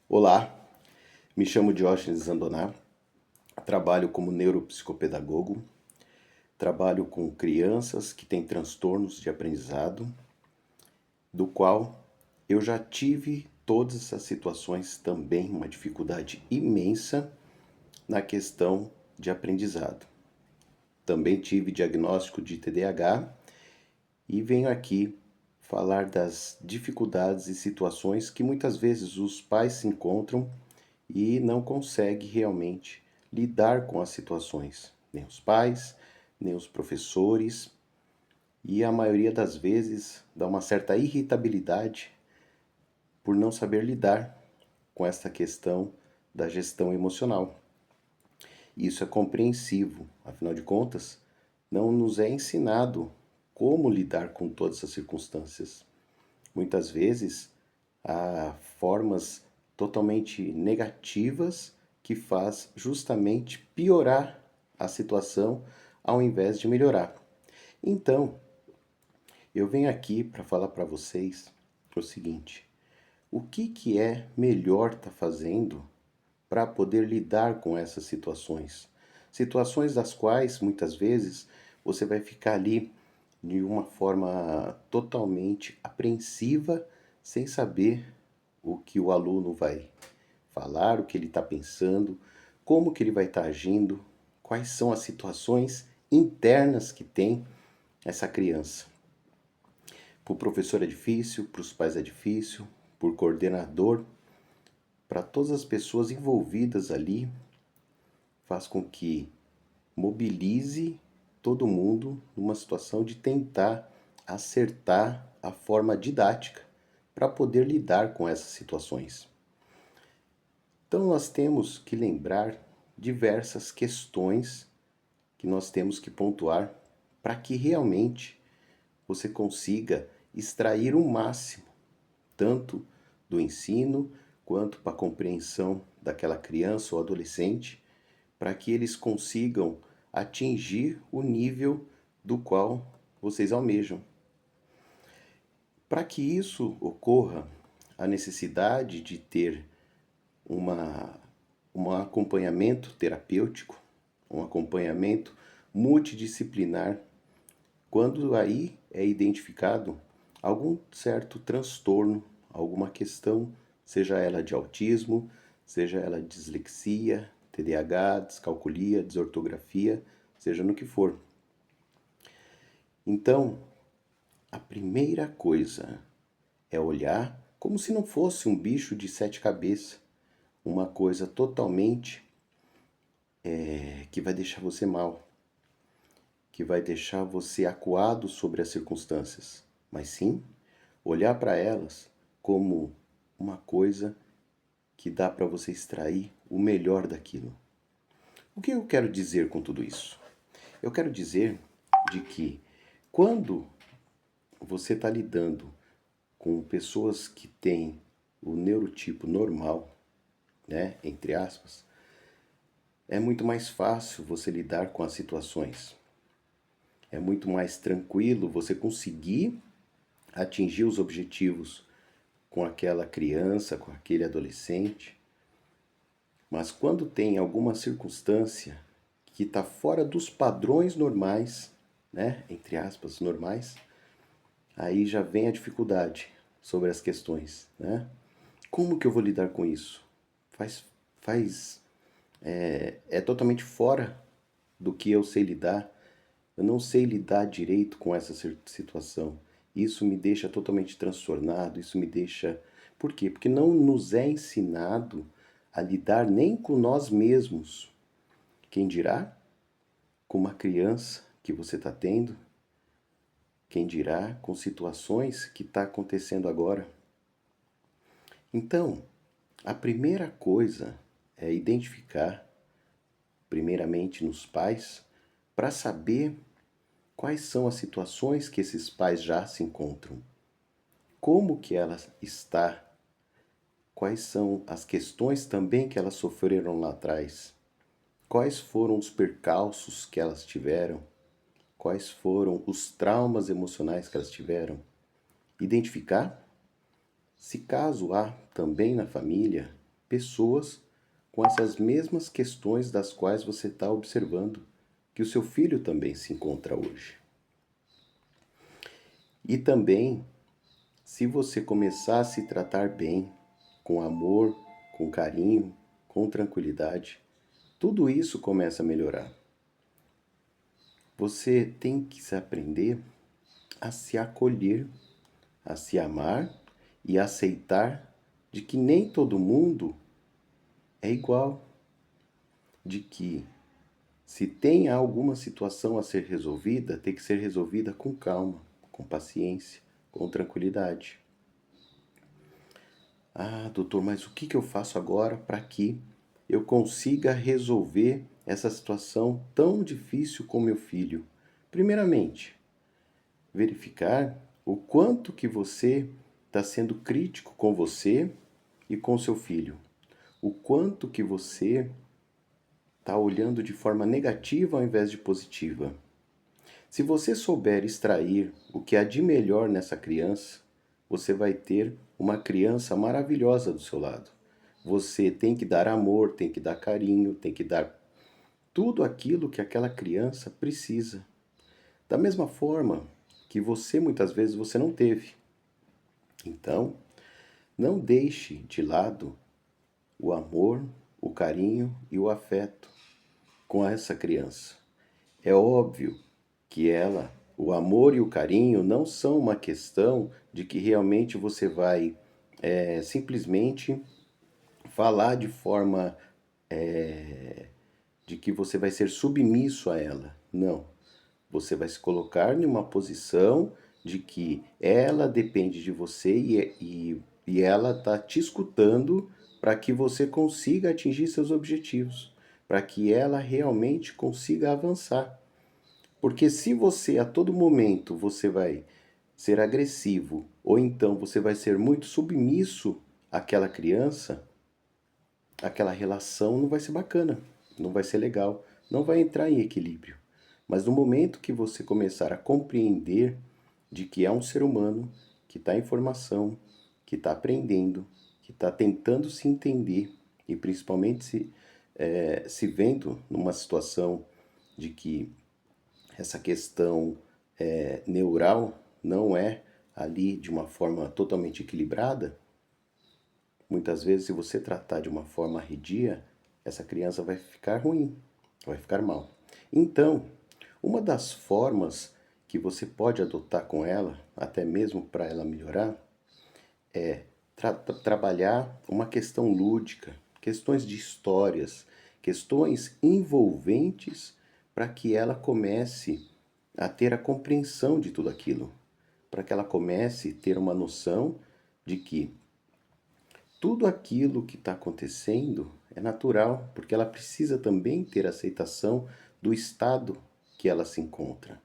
Olá, me chamo Diógenes Zandoná, trabalho como neuropsicopedagogo, trabalho com crianças que têm transtornos de aprendizado, do qual eu já tive todas essas situações também, uma dificuldade imensa na questão de aprendizado. Também tive diagnóstico de TDAH e venho aqui falar das dificuldades e situações que muitas vezes os pais se encontram e não conseguem realmente lidar com as situações, nem os pais, nem os professores, e a maioria das vezes dá uma certa irritabilidade por não saber lidar com essa questão da gestão emocional. Isso é compreensivo, afinal de contas, não nos é ensinado como lidar com todas as circunstâncias. Muitas vezes há formas totalmente negativas que faz justamente piorar a situação ao invés de melhorar. Então, eu venho aqui para falar para vocês o seguinte: o que é melhor estar fazendo para poder lidar com essas situações? Situações das quais muitas vezes você vai ficar ali de uma forma totalmente apreensiva, sem saber o que o aluno vai falar, o que ele está pensando, como que ele vai estar agindo, quais são as situações internas que tem essa criança. Para o professor é difícil, para os pais é difícil, para o coordenador, para todas as pessoas envolvidas ali, faz com que mobilize todo mundo numa situação de tentar acertar a forma didática para poder lidar com essas situações. Então nós temos que lembrar diversas questões que nós temos que pontuar para que realmente você consiga extrair o máximo, tanto do ensino quanto para a compreensão daquela criança ou adolescente, para que eles consigam atingir o nível do qual vocês almejam. Para que isso ocorra, a necessidade de ter uma, um acompanhamento terapêutico, um acompanhamento multidisciplinar, quando aí é identificado algum certo transtorno, alguma questão, seja ela de autismo, seja ela de dislexia, TDAH, descalculia, desortografia, seja no que for. Então, a primeira coisa é olhar como se não fosse um bicho de sete cabeças, uma coisa totalmente que vai deixar você mal, que vai deixar você acuado sobre as circunstâncias, mas sim olhar para elas como uma coisa que dá para você extrair o melhor daquilo. O que eu quero dizer com tudo isso? Eu quero dizer de que quando você está lidando com pessoas que têm o neurotipo normal, né, entre aspas, é muito mais fácil você lidar com as situações. É muito mais tranquilo você conseguir atingir os objetivos com aquela criança, com aquele adolescente. Mas quando tem alguma circunstância que está fora dos padrões normais, né, entre aspas, normais, aí já vem a dificuldade sobre as questões, né? Como que eu vou lidar com isso? É totalmente fora do que eu sei lidar. Eu não sei lidar direito com essa situação. Isso me deixa totalmente transtornado, isso me deixa... Por quê? Porque não nos é ensinado a lidar nem com nós mesmos. Quem dirá com uma criança que você está tendo? Quem dirá com situações que está acontecendo agora? Então, a primeira coisa é identificar, primeiramente nos pais, para saber quais são as situações que esses pais já se encontram, como que ela está, quais são as questões também que elas sofreram lá atrás, quais foram os percalços que elas tiveram, quais foram os traumas emocionais que elas tiveram. Identificar, se caso há também na família pessoas com essas mesmas questões das quais você está observando que o seu filho também se encontra hoje. E também, se você começar a se tratar bem, com amor, com carinho, com tranquilidade, tudo isso começa a melhorar. Você tem que se aprender a se acolher, a se amar e aceitar de que nem todo mundo é igual, de que se tem alguma situação a ser resolvida, tem que ser resolvida com calma, com paciência, com tranquilidade. Ah, doutor, mas o que eu faço agora para que eu consiga resolver essa situação tão difícil com meu filho? Primeiramente, verificar o quanto que você está sendo crítico com você e com seu filho. O quanto que você está olhando de forma negativa ao invés de positiva. Se você souber extrair o que há de melhor nessa criança, você vai ter uma criança maravilhosa do seu lado. Você tem que dar amor, tem que dar carinho, tem que dar tudo aquilo que aquela criança precisa. Da mesma forma que você muitas vezes você não teve. Então, não deixe de lado o amor, o carinho e o afeto com essa criança. É óbvio que o amor e o carinho não são uma questão de que realmente você vai simplesmente falar de forma de que você vai ser submisso a ela. Não. Você vai se colocar em uma posição de que ela depende de você e ela está te escutando para que você consiga atingir seus objetivos, para que ela realmente consiga avançar. Porque se você a todo momento você vai ser agressivo ou então você vai ser muito submisso àquela criança, aquela relação não vai ser bacana, não vai ser legal, não vai entrar em equilíbrio. Mas no momento que você começar a compreender de que é um ser humano que está em formação, que está aprendendo, que está tentando se entender e principalmente se vendo numa situação de que essa questão neural não é ali de uma forma totalmente equilibrada, muitas vezes se você tratar de uma forma arredia, essa criança vai ficar ruim, vai ficar mal. Então, uma das formas que você pode adotar com ela, até mesmo para ela melhorar, é trabalhar uma questão lúdica, questões de histórias, questões envolventes para que ela comece a ter a compreensão de tudo aquilo, para que ela comece a ter uma noção de que tudo aquilo que está acontecendo é natural, porque ela precisa também ter aceitação do estado que ela se encontra.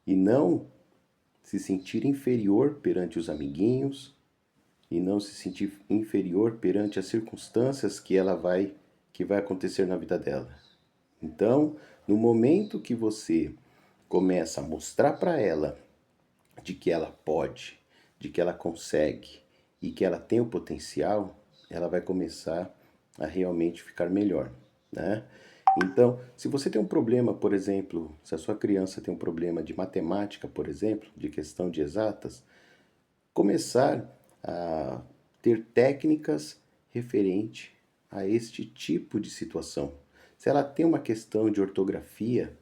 E não se sentir inferior perante os amiguinhos, e não se sentir inferior perante as circunstâncias que vai acontecer na vida dela. Então, no momento que você começa a mostrar para ela de que ela pode, de que ela consegue e que ela tem o potencial, ela vai começar a realmente ficar melhor, né? Então, se você tem um problema, por exemplo, se a sua criança tem um problema de matemática, por exemplo, de questão de exatas, começar a ter técnicas referente a este tipo de situação. Se ela tem uma questão de ortografia,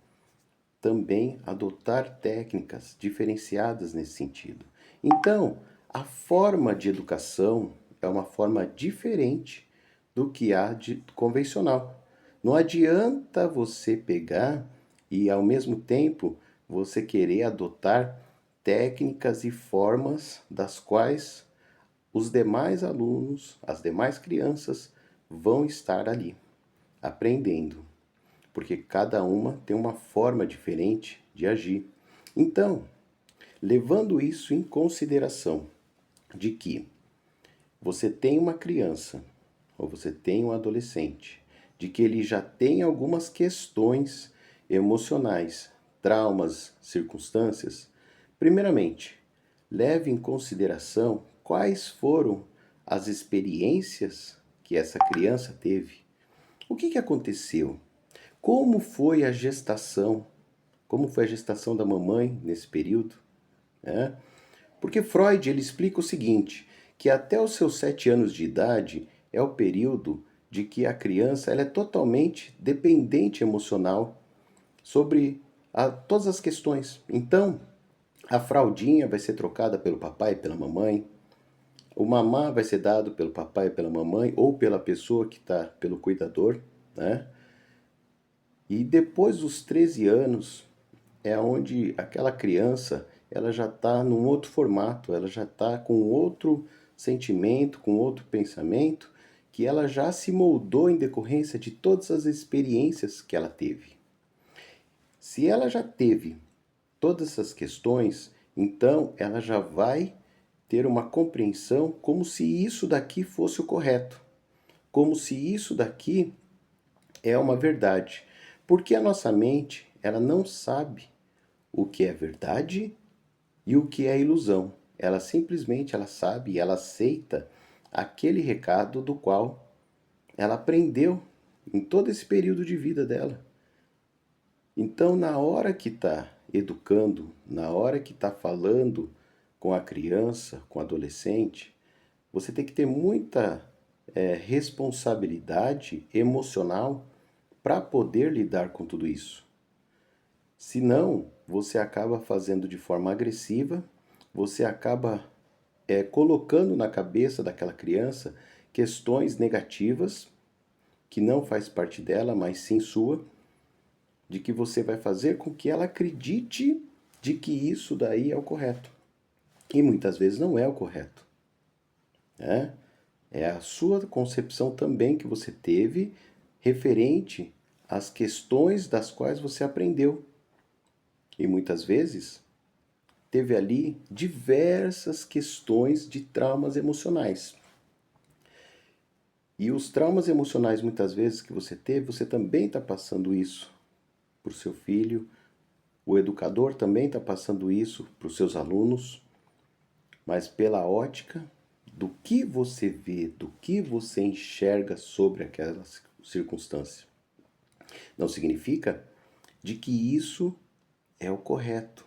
também adotar técnicas diferenciadas nesse sentido. Então, a forma de educação é uma forma diferente do que a de convencional. Não adianta você pegar e ao mesmo tempo você querer adotar técnicas e formas das quais os demais alunos, as demais crianças vão estar ali aprendendo, porque cada uma tem uma forma diferente de agir. Então, levando isso em consideração, de que você tem uma criança ou você tem um adolescente, de que ele já tem algumas questões emocionais, traumas, circunstâncias, primeiramente, leve em consideração quais foram as experiências que essa criança teve. O que aconteceu? Como foi a gestação? Como foi a gestação da mamãe nesse período? Né? Porque Freud ele explica o seguinte, que até os seus 7 anos de idade é o período de que a criança ela é totalmente dependente emocional sobre todas as questões. Então, a fraldinha vai ser trocada pelo papai e pela mamãe, o mamá vai ser dado pelo papai e pela mamãe ou pela pessoa que está, pelo cuidador, né? E depois dos 13 anos é onde aquela criança ela já está num outro formato, ela já está com outro sentimento, com outro pensamento, que ela já se moldou em decorrência de todas as experiências que ela teve. Se ela já teve todas essas questões, então ela já vai ter uma compreensão como se isso daqui fosse o correto, como se isso daqui é uma verdade, porque a nossa mente ela não sabe o que é verdade e o que é ilusão. Ela simplesmente ela sabe e ela aceita aquele recado do qual ela aprendeu em todo esse período de vida dela. Então, na hora que está educando, na hora que está falando com a criança, com o adolescente, você tem que ter muita responsabilidade emocional para poder lidar com tudo isso. Senão, você acaba fazendo de forma agressiva, você acaba colocando na cabeça daquela criança questões negativas que não faz parte dela, mas sim sua, de que você vai fazer com que ela acredite de que isso daí é o correto. E muitas vezes não é o correto. Né? É a sua concepção também que você teve referente às questões das quais você aprendeu. E muitas vezes teve ali diversas questões de traumas emocionais. E os traumas emocionais muitas vezes que você teve, você também está passando isso para o seu filho, o educador também está passando isso para os seus alunos, mas pela ótica do que você vê, do que você enxerga sobre aquela circunstância. Não significa de que isso é o correto,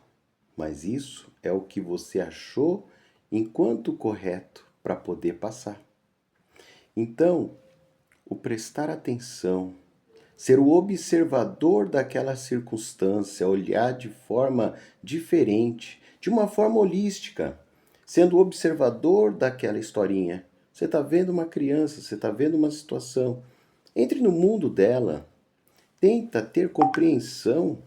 mas isso é o que você achou enquanto correto para poder passar. Então, o prestar atenção, ser o observador daquela circunstância, olhar de forma diferente, de uma forma holística, sendo o observador daquela historinha. Você está vendo uma criança, você está vendo uma situação. Entre no mundo dela, tenta ter compreensão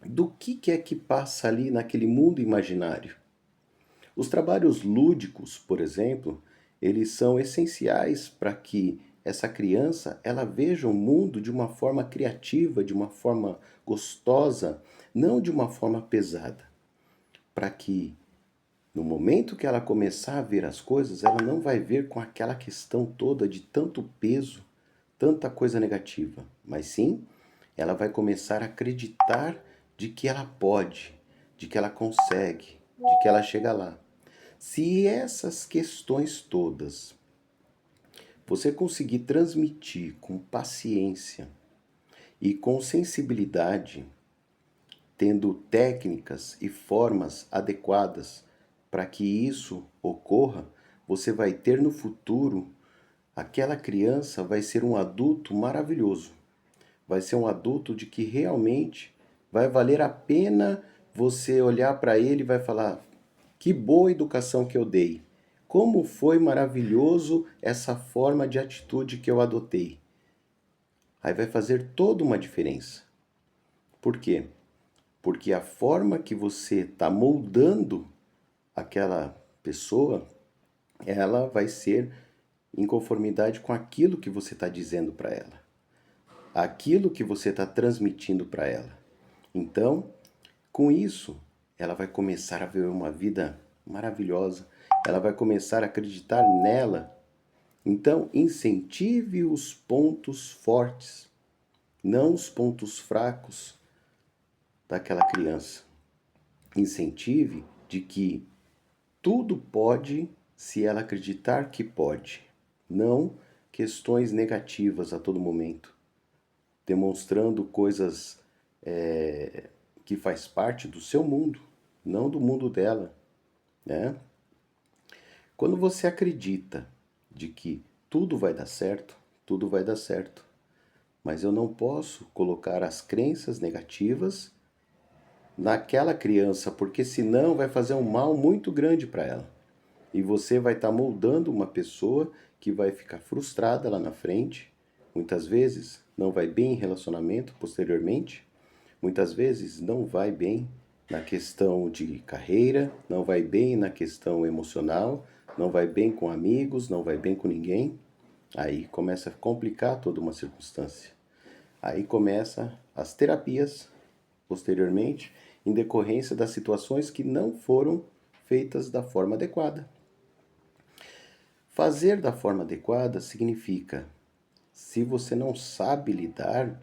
do que é que passa ali naquele mundo imaginário. Os trabalhos lúdicos, por exemplo, eles são essenciais para que essa criança ela veja o mundo de uma forma criativa, de uma forma gostosa, não de uma forma pesada. Para que no momento que ela começar a ver as coisas, ela não vai ver com aquela questão toda de tanto peso, tanta coisa negativa, mas sim, ela vai começar a acreditar de que ela pode, de que ela consegue, de que ela chega lá. Se essas questões todas você conseguir transmitir com paciência e com sensibilidade, tendo técnicas e formas adequadas para que isso ocorra, você vai ter no futuro aquela criança vai ser um adulto maravilhoso. Vai ser um adulto de que realmente vai valer a pena você olhar para ele e vai falar: que boa educação que eu dei. Como foi maravilhoso essa forma de atitude que eu adotei. Aí vai fazer toda uma diferença. Por quê? Porque a forma que você está moldando aquela pessoa, ela vai ser em conformidade com aquilo que você está dizendo para ela, aquilo que você está transmitindo para ela. Então, com isso, ela vai começar a ver uma vida maravilhosa, ela vai começar a acreditar nela. Então, incentive os pontos fortes, não os pontos fracos daquela criança. Incentive de que tudo pode se ela acreditar que pode, não questões negativas a todo momento, demonstrando coisas que faz parte do seu mundo, não do mundo dela, né? Quando você acredita de que tudo vai dar certo, tudo vai dar certo. Mas eu não posso colocar as crenças negativas naquela criança, porque senão vai fazer um mal muito grande para ela. E você vai estar moldando uma pessoa que vai ficar frustrada lá na frente, muitas vezes não vai bem em relacionamento posteriormente, muitas vezes não vai bem na questão de carreira, não vai bem na questão emocional, não vai bem com amigos, não vai bem com ninguém. Aí começa a complicar toda uma circunstância. Aí começa as terapias posteriormente, em decorrência das situações que não foram feitas da forma adequada. Fazer da forma adequada significa, se você não sabe lidar,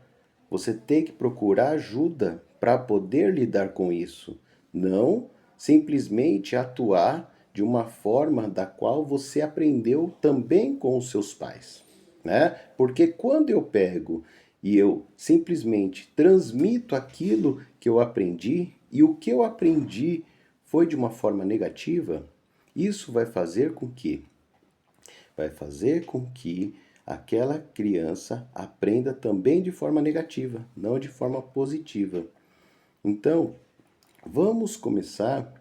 você tem que procurar ajuda para poder lidar com isso, não simplesmente atuar de uma forma da qual você aprendeu também com os seus pais, né? Porque quando eu pego e eu simplesmente transmito aquilo que eu aprendi e o que eu aprendi foi de uma forma negativa, isso vai fazer com que aquela criança aprenda também de forma negativa, não de forma positiva. Então, vamos começar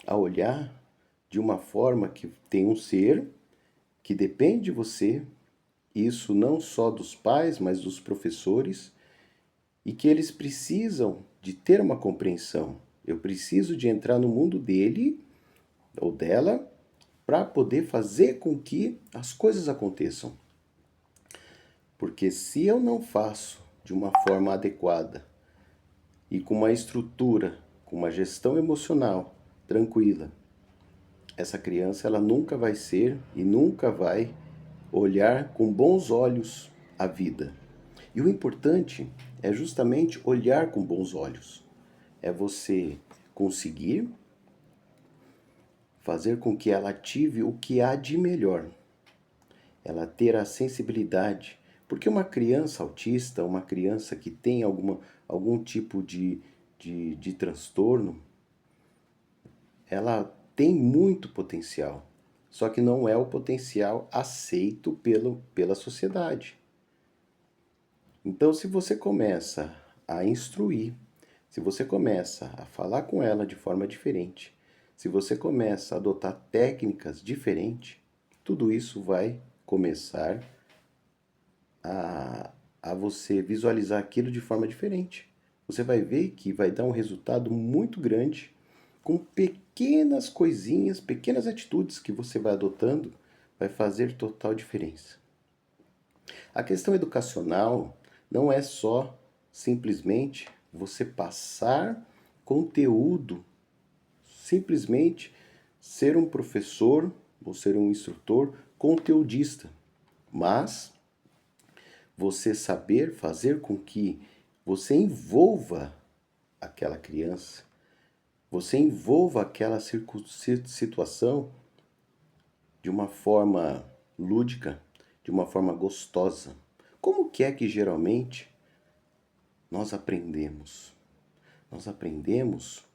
a olhar de uma forma que tem um ser que depende de você, isso não só dos pais, mas dos professores, e que eles precisam de ter uma compreensão. Eu preciso de entrar no mundo dele ou dela para poder fazer com que as coisas aconteçam. Porque se eu não faço de uma forma adequada e com uma estrutura, com uma gestão emocional tranquila, essa criança ela nunca vai ser e nunca vai olhar com bons olhos a vida. E o importante é justamente olhar com bons olhos. É você conseguir fazer com que ela ative o que há de melhor. Ela ter a sensibilidade. Porque uma criança autista, uma criança que tem algum tipo de transtorno, ela tem muito potencial. Só que não é o potencial aceito pela sociedade. Então, se você começa a instruir, se você começa a falar com ela de forma diferente, se você começa a adotar técnicas diferentes, tudo isso vai começar a você visualizar aquilo de forma diferente. Você vai ver que vai dar um resultado muito grande com pequenas coisinhas, pequenas atitudes que você vai adotando, vai fazer total diferença. A questão educacional não é só simplesmente você passar conteúdo, simplesmente ser um professor ou ser um instrutor conteudista, mas você saber fazer com que você envolva aquela criança, você envolva aquela situação de uma forma lúdica, de uma forma gostosa. Como que é que geralmente nós aprendemos? Nós aprendemos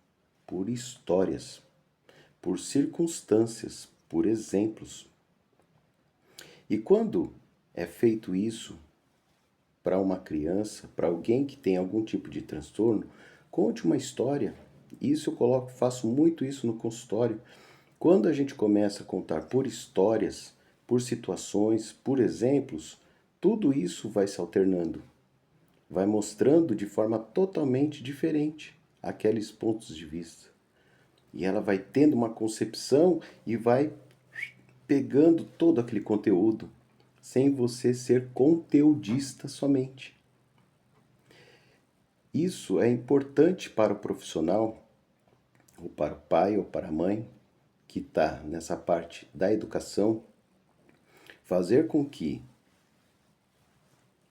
por histórias, por circunstâncias, por exemplos. E quando é feito isso para uma criança, para alguém que tem algum tipo de transtorno, conte uma história. Isso eu coloco, faço muito isso no consultório. Quando a gente começa a contar por histórias, por situações, por exemplos, tudo isso vai se alternando, vai mostrando de forma totalmente diferente aqueles pontos de vista. E ela vai tendo uma concepção e vai pegando todo aquele conteúdo, sem você ser conteudista somente. Isso é importante para o profissional, ou para o pai ou para a mãe, que está nessa parte da educação, fazer com que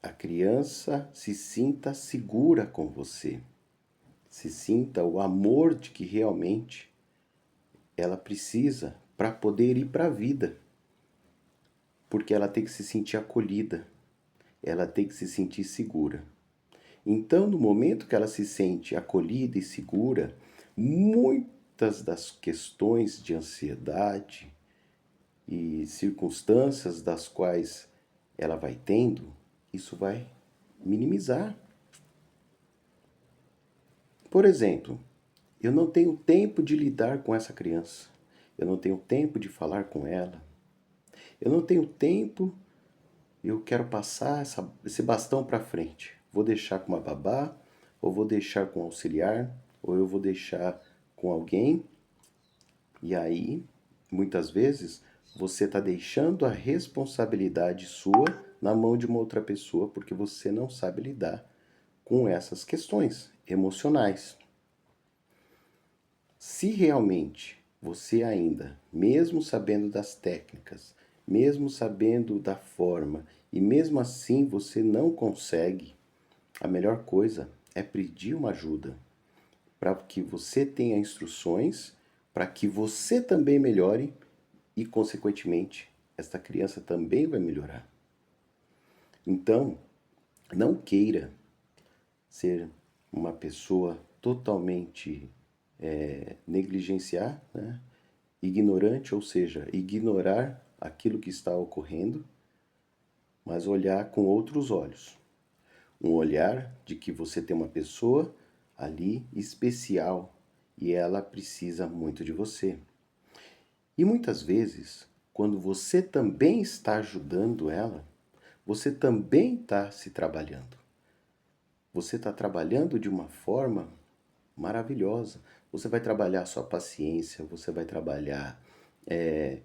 a criança se sinta segura com você, se sinta o amor de que realmente ela precisa para poder ir para a vida. porque ela tem que se sentir acolhida, ela tem que se sentir segura. Então, no momento que ela se sente acolhida e segura, muitas das questões de ansiedade e circunstâncias das quais ela vai tendo, isso vai minimizar. Por exemplo, eu não tenho tempo de lidar com essa criança, eu não tenho tempo de falar com ela, eu não tenho tempo, eu quero passar esse bastão para frente. Vou deixar com uma babá, ou vou deixar com um auxiliar, ou eu vou deixar com alguém. E aí, muitas vezes, você está deixando a responsabilidade sua na mão de uma outra pessoa porque você não sabe lidar com essas questões emocionais. Se realmente você ainda, mesmo sabendo das técnicas, mesmo sabendo da forma, e mesmo assim você não consegue, a melhor coisa é pedir uma ajuda para que você tenha instruções, para que você também melhore e, consequentemente, esta criança também vai melhorar. Então, não queira ser uma pessoa totalmente negligenciar, né? Ignorante, ou seja, ignorar aquilo que está ocorrendo, mas olhar com outros olhos. Um olhar de que você tem uma pessoa ali especial e ela precisa muito de você. E muitas vezes, quando você também está ajudando ela, você também está se trabalhando. Você está trabalhando de uma forma maravilhosa. Você vai trabalhar sua paciência, você vai trabalhar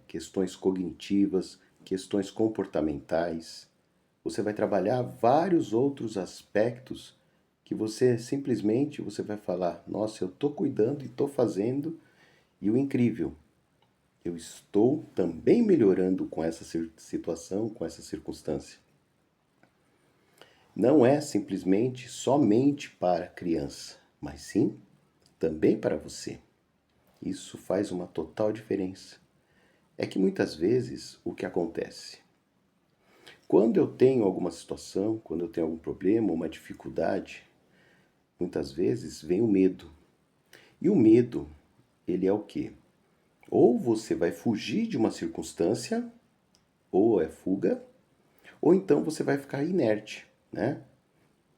questões cognitivas, questões comportamentais. Você vai trabalhar vários outros aspectos que você simplesmente você vai falar: nossa, eu estou cuidando e estou fazendo, e o incrível, eu estou também melhorando com essa situação, com essa circunstância. Não é simplesmente somente para a criança, mas sim também para você. Isso faz uma total diferença. É que muitas vezes o que acontece? Quando eu tenho alguma situação, quando eu tenho algum problema, uma dificuldade, muitas vezes vem o medo. E o medo, ele é o quê? Ou você vai fugir de uma circunstância, ou é fuga, ou então você vai ficar inerte, né?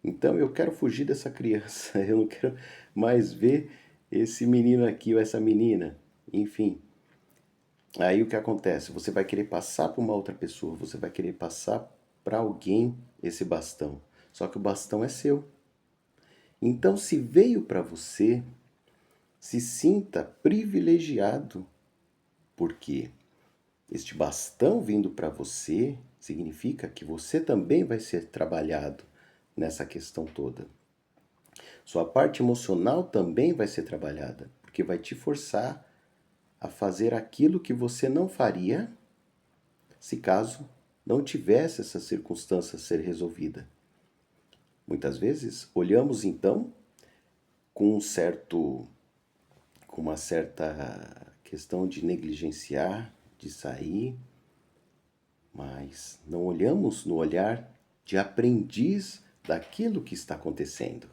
Então eu quero fugir dessa criança, eu não quero mais ver esse menino aqui ou essa menina. Enfim, aí o que acontece? Você vai querer passar para uma outra pessoa, você vai querer passar para alguém esse bastão. Só que o bastão é seu. Então, se veio para você, se sinta privilegiado, porque este bastão vindo para você significa que você também vai ser trabalhado nessa questão toda. Sua parte emocional também vai ser trabalhada, porque vai te forçar a fazer aquilo que você não faria se caso não tivesse essa circunstância a ser resolvida. Muitas vezes olhamos então com com uma certa questão de negligenciar, de sair, mas não olhamos no olhar de aprendiz daquilo que está acontecendo.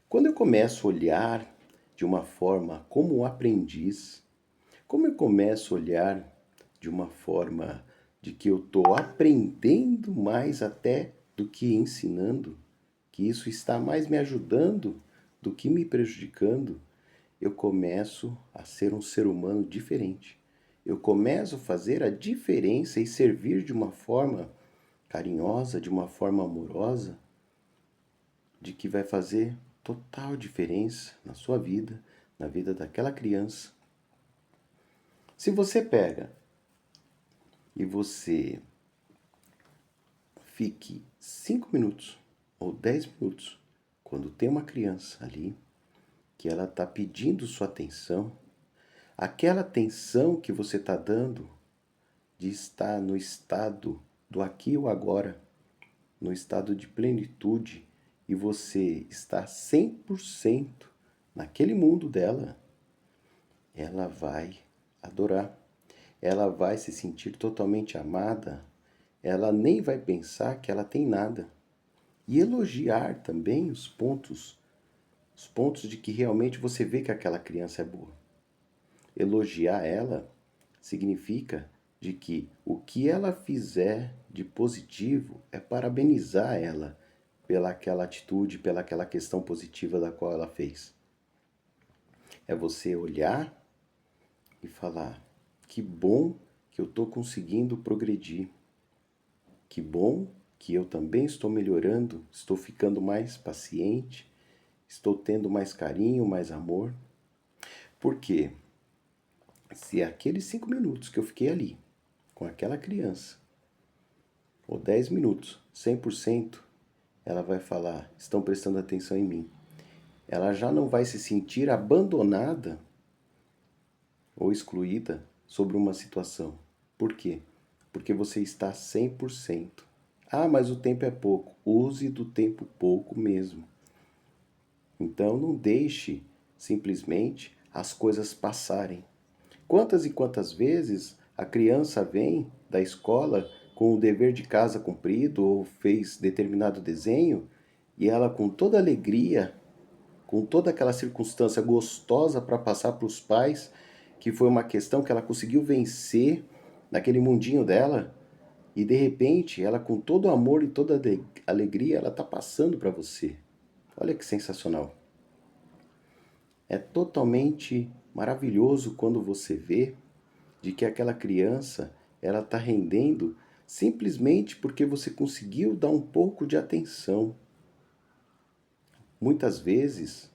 Quando eu começo a olhar de uma forma como um aprendiz, como eu começo a olhar de uma forma de que eu estou aprendendo mais até do que ensinando, que isso está mais me ajudando do que me prejudicando, eu começo a ser um ser humano diferente. Eu começo a fazer a diferença e servir de uma forma carinhosa, de uma forma amorosa, de que vai fazer total diferença na sua vida, na vida daquela criança. Se você pega e você fique 5 minutos ou 10 minutos quando tem uma criança ali que ela está pedindo sua atenção, aquela atenção que você está dando de estar no estado do aqui ou agora, no estado de plenitude, e você está 100% naquele mundo dela, ela vai adorar. ela vai se sentir totalmente amada, ela nem vai pensar que ela tem nada. E elogiar também os pontos de que realmente você vê que aquela criança é boa. Elogiar ela significa de que o que ela fizer de positivo é parabenizar ela pela aquela atitude, pela aquela questão positiva da qual ela fez. É você olhar e falar: que bom que eu estou conseguindo progredir. Que bom que eu também estou melhorando, estou ficando mais paciente, estou tendo mais carinho, mais amor. Por quê? Se aqueles 5 minutos que eu fiquei ali com aquela criança, ou 10 minutos, 100%, ela vai falar: estão prestando atenção em mim. Ela já não vai se sentir abandonada ou excluída sobre uma situação. Por quê? Porque você está 100%. Ah, mas o tempo é pouco. Use do tempo pouco mesmo. Então não deixe simplesmente as coisas passarem. Quantas e quantas vezes a criança vem da escola com o dever de casa cumprido ou fez determinado desenho e ela com toda alegria, com toda aquela circunstância gostosa para passar para os pais, que foi uma questão que ela conseguiu vencer naquele mundinho dela, e de repente ela com todo o amor e toda a alegria ela está passando para você. Olha que sensacional. É totalmente maravilhoso quando você vê de que aquela criança ela está rendendo simplesmente porque você conseguiu dar um pouco de atenção. Muitas vezes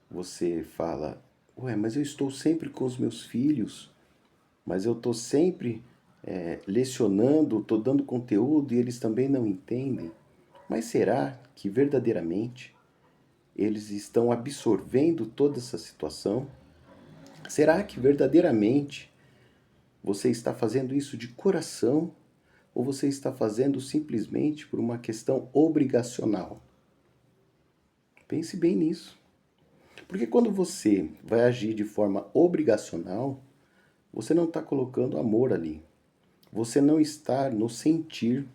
você fala: ué, mas eu estou sempre com os meus filhos, mas eu estou sempre lecionando, estou dando conteúdo e eles também não entendem. Mas será que verdadeiramente eles estão absorvendo toda essa situação? Será que verdadeiramente você está fazendo isso de coração ou você está fazendo simplesmente por uma questão obrigacional? Pense bem nisso. Porque quando você vai agir de forma obrigacional, você não está colocando amor ali. Você não está no sentir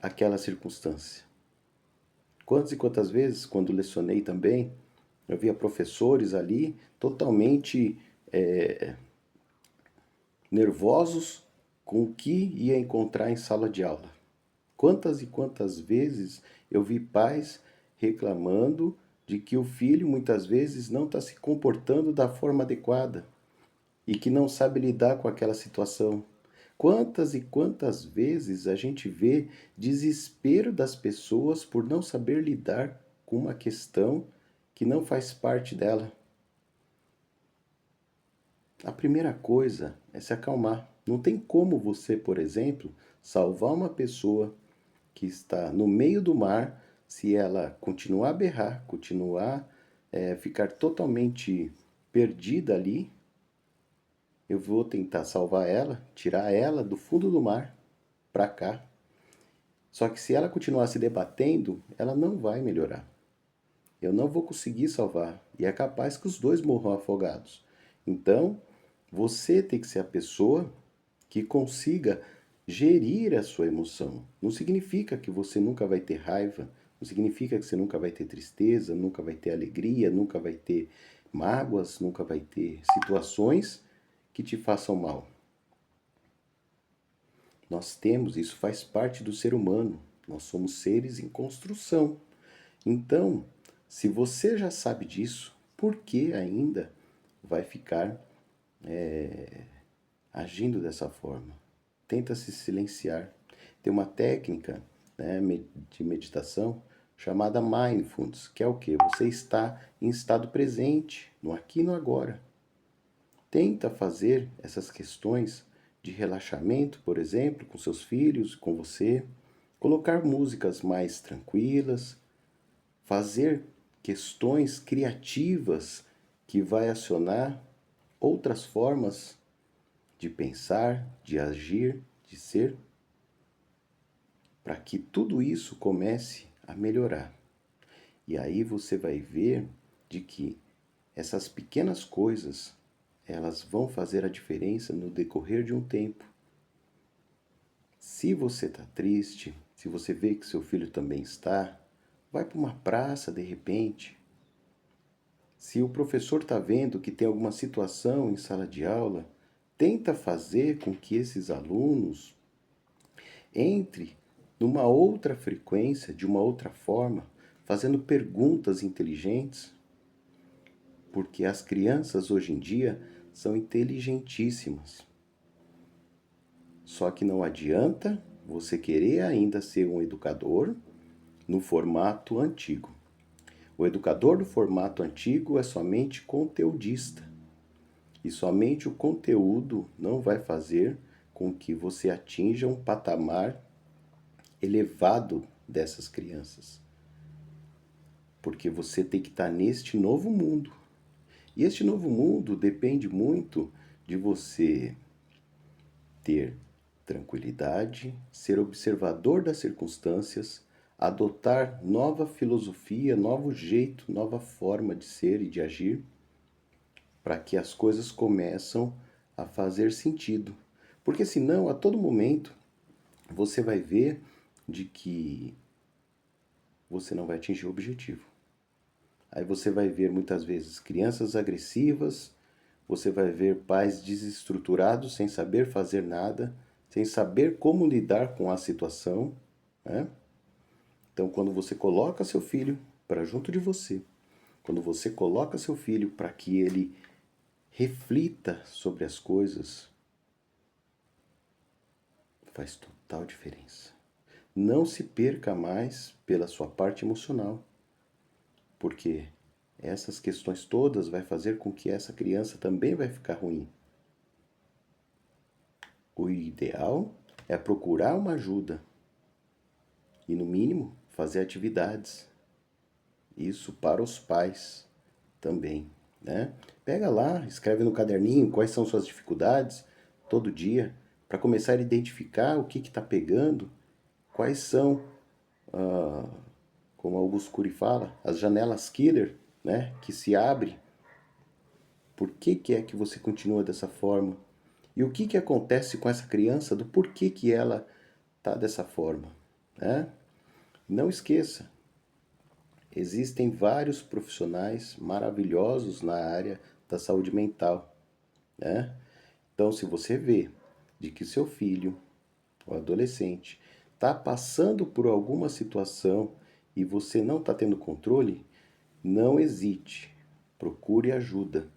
aquela circunstância. Quantas e quantas vezes, quando lecionei também, eu via professores ali totalmente nervosos com o que ia encontrar em sala de aula. Quantas e quantas vezes eu vi pais reclamando de que o filho muitas vezes não está se comportando da forma adequada e que não sabe lidar com aquela situação. Quantas e quantas vezes a gente vê desespero das pessoas por não saber lidar com uma questão que não faz parte dela. A primeira coisa é se acalmar. Não tem como você, por exemplo, salvar uma pessoa que está no meio do mar se ela continuar a berrar, continuar ficar totalmente perdida ali. Eu vou tentar salvar ela, tirar ela do fundo do mar para cá. Só que se ela continuar se debatendo, ela não vai melhorar. Eu não vou conseguir salvar e é capaz que os dois morram afogados. Então, você tem que ser a pessoa que consiga gerir a sua emoção. Não significa que você nunca vai ter raiva, não significa que você nunca vai ter tristeza, nunca vai ter alegria, nunca vai ter mágoas, nunca vai ter situações que te façam mal. Nós temos, isso faz parte do ser humano. Nós somos seres em construção. Então, se você já sabe disso, por que ainda vai ficar agindo dessa forma? Tenta se silenciar. Tem uma técnica, né, de meditação chamada Mindfulness, que é o que? Você está em estado presente, no aqui e no agora. Tenta fazer essas questões de relaxamento, por exemplo, com seus filhos, com você, colocar músicas mais tranquilas, fazer questões criativas que vai acionar outras formas de pensar, de agir, de ser, para que tudo isso comece a melhorar. E aí você vai ver de que essas pequenas coisas elas vão fazer a diferença no decorrer de um tempo. Se você está triste, se você vê que seu filho também está, vai para uma praça de repente. Se o professor está vendo que tem alguma situação em sala de aula, tenta fazer com que esses alunos entre numa outra frequência, de uma outra forma, fazendo perguntas inteligentes, porque as crianças hoje em dia são inteligentíssimas. Só que não adianta você querer ainda ser um educador no formato antigo. O educador do formato antigo é somente conteudista. E somente o conteúdo não vai fazer com que você atinja um patamar elevado dessas crianças. Porque você tem que estar neste novo mundo. E este novo mundo depende muito de você ter tranquilidade, ser observador das circunstâncias, adotar nova filosofia, novo jeito, nova forma de ser e de agir, para que as coisas começam a fazer sentido. Porque senão, a todo momento, você vai ver de que você não vai atingir o objetivo. Aí você vai ver muitas vezes crianças agressivas, você vai ver pais desestruturados sem saber fazer nada, sem saber como lidar com a situação, né? Então, quando você coloca seu filho para junto de você, quando você coloca seu filho para que ele reflita sobre as coisas, faz total diferença. Não se perca mais pela sua parte emocional, porque essas questões todas vai fazer com que essa criança também vai ficar ruim. O ideal é procurar uma ajuda e, no mínimo, fazer atividades. Isso para os pais também, né? Pega lá, escreve no caderninho quais são suas dificuldades todo dia, para começar a identificar o que está pegando, quais são, como Augusto Cury fala, as janelas killer, né, que se abrem. Por que é que você continua dessa forma? E o que acontece com essa criança, do porquê que ela está dessa forma, né? Não esqueça, existem vários profissionais maravilhosos na área da saúde mental, né? Então, se você vê de que seu filho ou adolescente está passando por alguma situação e você não está tendo controle, não hesite, procure ajuda.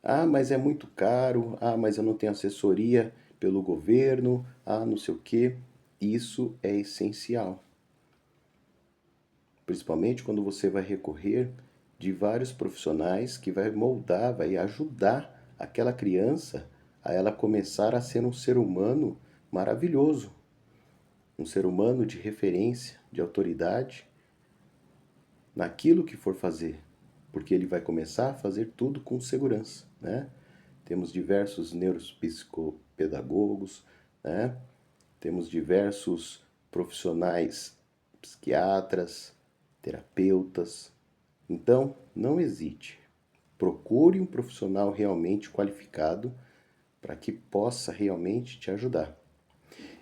Ah, mas é muito caro. Ah, mas eu não tenho assessoria pelo governo. Ah, não sei o quê. Isso é essencial. Principalmente quando você vai recorrer de vários profissionais que vai moldar, vai ajudar aquela criança a ela começar a ser um ser humano maravilhoso, um ser humano de referência, de autoridade naquilo que for fazer, porque ele vai começar a fazer tudo com segurança, né? Temos diversos neuropsicopedagogos, né? Temos diversos profissionais, psiquiatras, terapeutas. Então, não hesite. Procure um profissional realmente qualificado para que possa realmente te ajudar.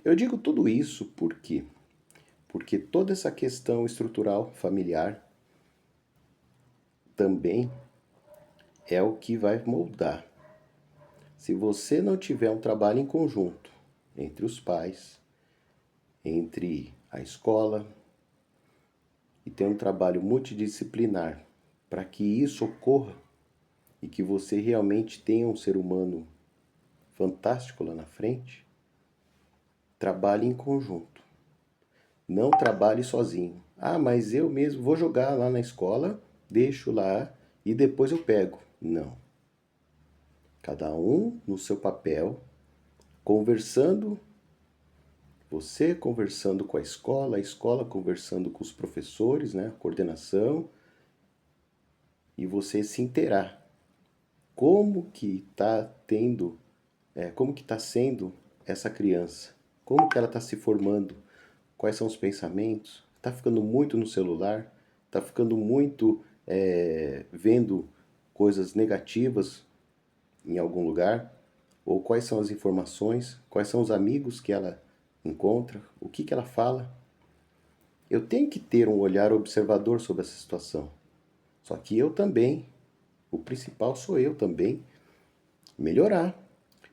Eu digo tudo isso por quê? Porque toda essa questão estrutural familiar também é o que vai moldar. Se você não tiver um trabalho em conjunto entre os pais, entre a escola, e ter um trabalho multidisciplinar para que isso ocorra e que você realmente tenha um ser humano fantástico lá na frente, trabalhe em conjunto. Não trabalhe sozinho. Ah, mas eu mesmo vou jogar lá na escola, deixo lá e depois eu pego. Não. Cada um no seu papel, conversando, você conversando com a escola conversando com os professores, né, a coordenação, e você se inteirar como que está tendo, como que está sendo essa criança, como que ela está se formando, quais são os pensamentos, está ficando muito no celular, está ficando muito vendo coisas negativas em algum lugar, ou quais são as informações, quais são os amigos que ela encontra, o que que ela fala. Eu tenho que ter um olhar observador sobre essa situação. Só que eu também, o principal sou eu também, melhorar.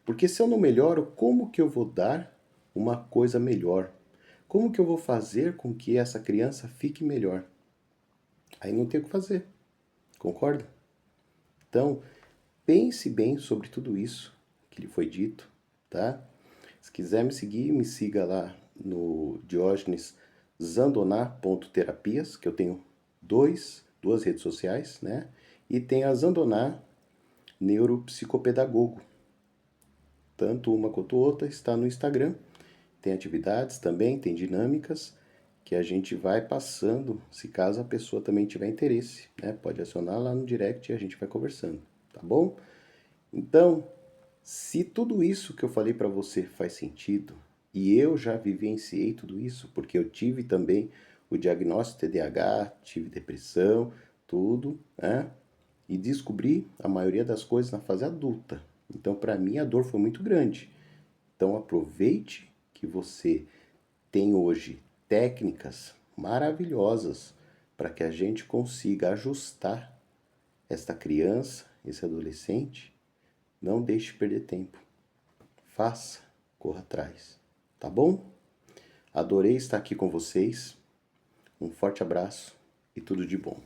Porque se eu não melhoro, como que eu vou dar uma coisa melhor? Como que eu vou fazer com que essa criança fique melhor? Aí não tem o que fazer, concorda? Então, pense bem sobre tudo isso que lhe foi dito, tá? Se quiser me seguir, me siga lá no diogenesandoná.terapias, que eu tenho duas redes sociais, né? E tem a Zandoná Neuropsicopedagogo. Tanto uma quanto outra está no Instagram. Tem atividades também, tem dinâmicas que a gente vai passando, se caso a pessoa também tiver interesse, né? Pode acionar lá no direct e a gente vai conversando, tá bom? Então, se tudo isso que eu falei para você faz sentido, e eu já vivenciei tudo isso, porque eu tive também o diagnóstico TDAH, tive depressão, tudo, né? E descobri a maioria das coisas na fase adulta. Então, para mim, a dor foi muito grande. Então, aproveite que você tem hoje técnicas maravilhosas para que a gente consiga ajustar esta criança, esse adolescente. Não deixe perder tempo. Faça, corra atrás. Tá bom? Adorei estar aqui com vocês. Um forte abraço e tudo de bom.